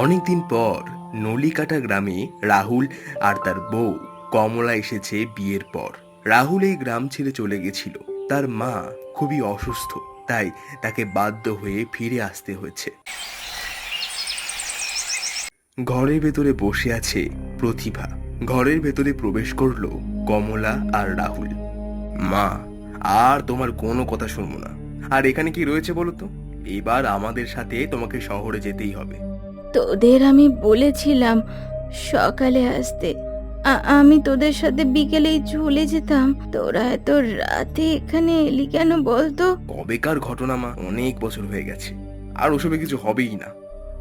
অনেকদিন পর নলিকাটা গ্রামে রাহুল আর তার বউ কমলা এসেছে বিয়ের পর। রাহুল এই গ্রাম ছেড়ে চলে গেছিল। তার মা খুবই অসুস্থ, তাই তাকে বাধ্য হয়ে ফিরে আসতে হয়েছে। ঘরের ভেতরে বসে আছে প্রতিভা। ঘরের ভেতরে প্রবেশ করলো কমলা আর রাহুল। মা, আর তোমার কোনো কথা শুনবো না। আর এখানে কি রয়েছে বলো তো? এবার আমাদের সাথে তোমাকে শহরে যেতেই হবে। তোদের আমি বলেছিলাম সকালে আসতে। আমি তোদের সাথে বিকেলেই চলে যেতাম। তোরা এত রাতে এখানে এলি কেন বলতো? কবেকার ঘটনা মা, অনেক বছর হয়ে গেছে। আর ওসবে কিছু হবেই না,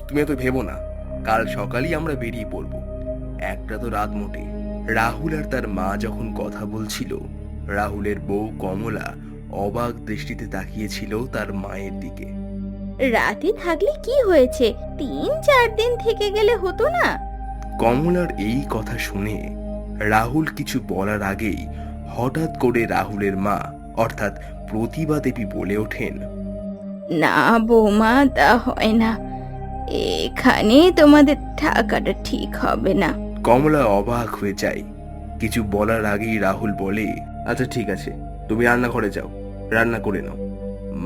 তুমি এত ভেবো না। কাল সকালেই আমরা বেরিয়ে পড়বো। একটা তো রাত মোটে। রাহুল আর তার মা যখন কথা বলছিল, রাহুলের বউ কমলা অবাক দৃষ্টিতে তাকিয়েছিল তার মায়ের দিকে। রাতে থাকলে কি হয়েছে? 3-4 দিন থেকে গেলে হতো না? কমলার এই কথা শুনে রাহুল কিছু বলার আগেই হঠাৎ করে রাহুলের মা অর্থাৎ প্রতিভা দেবী বলে ওঠেন, না বৌমা, তা হয় না। এখানে তোমাদের থাকাটা ঠিক হবে না। কমলা অবাক হয়ে যায়। কিছু বলার আগেই রাহুল বলে, আচ্ছা ঠিক আছে, তুমি রান্নাঘরে যাও, রান্না করে নাও।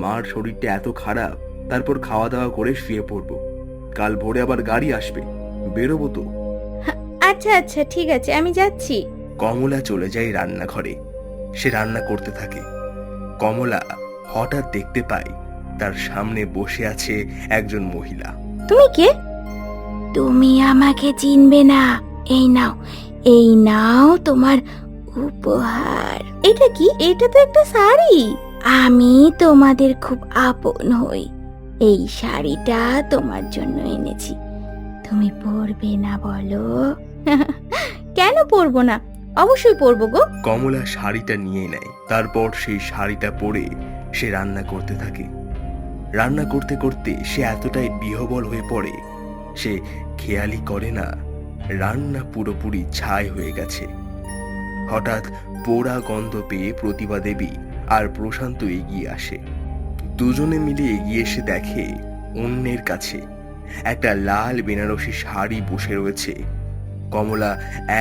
মার শরীরটা এত খারাপ, তারপর খাওয়া দাওয়া করে শুয়ে পড়বো। কাল ভোরে আবার গাড়ি আসবে, বেরোবো তো। আচ্ছা আচ্ছা, ঠিক আছে, আমি যাচ্ছি। কমলা চলে যায় রান্নাঘরে। সে রান্না করতে থাকে। কমলা হঠাৎ দেখতে পায় তার সামনে বসে আছে একজন মহিলা। তুমি কে? তুমি আমাকে চিনবে না। এই নাও তোমার উপহার। এটা কি? এটা তো একটা শাড়ি। আমি তোমাদের খুব আপন হই। এই শাড়িটা তোমার জন্য এনেছি। তুমি পরবে না বলো? কেন পরবো না? অবশ্যই পরবো গো। কমলা শাড়িটা নিয়ে নেয়। তারপর সেই শাড়িটা পরে সে রান্না করতে থাকে। রান্না করতে করতে সে এতটাই বিহ্বল হয়ে পড়ে, সে খেয়ালই করে না রান্না পুরোপুরি ছাই হয়ে গেছে। হঠাৎ পোড়া গন্ধ পেয়ে প্রতিভা দেবী আর প্রশান্ত এগিয়ে আসে। দুজনে মিলে এগিয়ে এসে দেখে অন্যের কাছে একটা লাল বেনারসি শাড়ি বসে রয়েছে। কমলা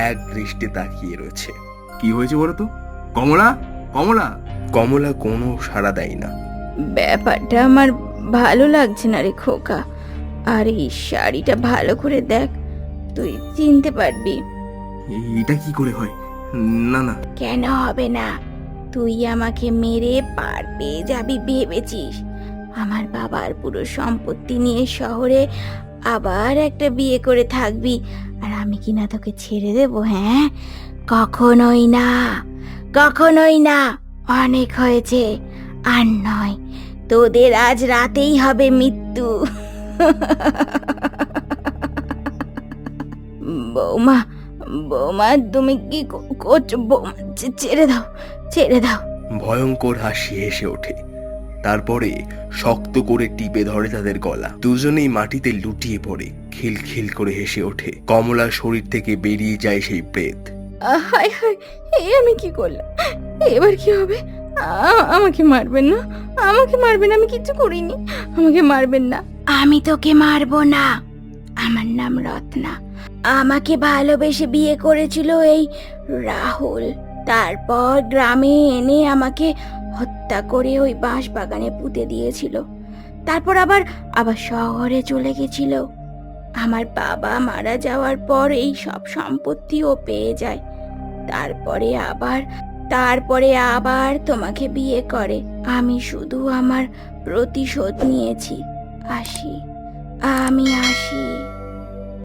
এক দৃষ্টে তাকিয়ে রয়েছে। কি হয়েছে বলো তো? কমলা, কমলা! কমলা কোনো সাড়া দেয় না। ব্যাপারটা আমার ভালো লাগছে না রে খোকা। আর এই শাড়িটা ভালো করে দেখ, তুই চিনতে পারবি। এটা কি করে হয়? না না। কেন হবে না? তুই আমাকে মেরে পার পেয়ে যাবি ভেবেছিস? আমার বাবার পুরো সম্পত্তি নিয়ে শহরে আবার একটা বিয়ে করে থাকবি, আর আমি কিনা তোকে ছেড়ে দেব? হ্যাঁ, কখনোই না, কখনোই না। অনেক হয়েছে। আর নয়, তোদের আজ রাতেই হবে মৃত্যু। বৌমা, বৌমা, তুমি কি করছো? বৌমা, ছেড়ে দাও, ছেড়ে দাও। ভয়ঙ্কর হাসি হেসে ওঠে। তারপরে শক্ত করে টিপে ধরে তাদের গলা। দুজনেই মাটিতে লুটিয়ে পড়ে খিলখিল করে হেসে ওঠে। কমলার শরীর থেকে বেরিয়ে যায় সেই প্রেত। হায় হায়, আমি কি করলাম? এবার কি হবে? আমাকে মারবেন না, আমাকে মারবেন। আমি কিচ্ছু করিনি, আমাকে মারবেন না। আমি তোকে মারবো না। আমার নাম রত্না। আমাকে ভালোবেসে বিয়ে করেছিল এই রাহুল। তারপর গ্রামে এনে আমাকে হত্যা করে ওই বাঁশ বাগানে পুঁতে দিয়েছিল। তারপর আবার আবার শহরে চলে গেছিল। আমার বাবা মারা যাওয়ার পর এই সব সম্পত্তি ও পেয়ে যায়। তারপরে আবার তোমাকে বিয়ে করে। আমি শুধু আমার প্রতিশোধ নিয়েছি। আমি আসি।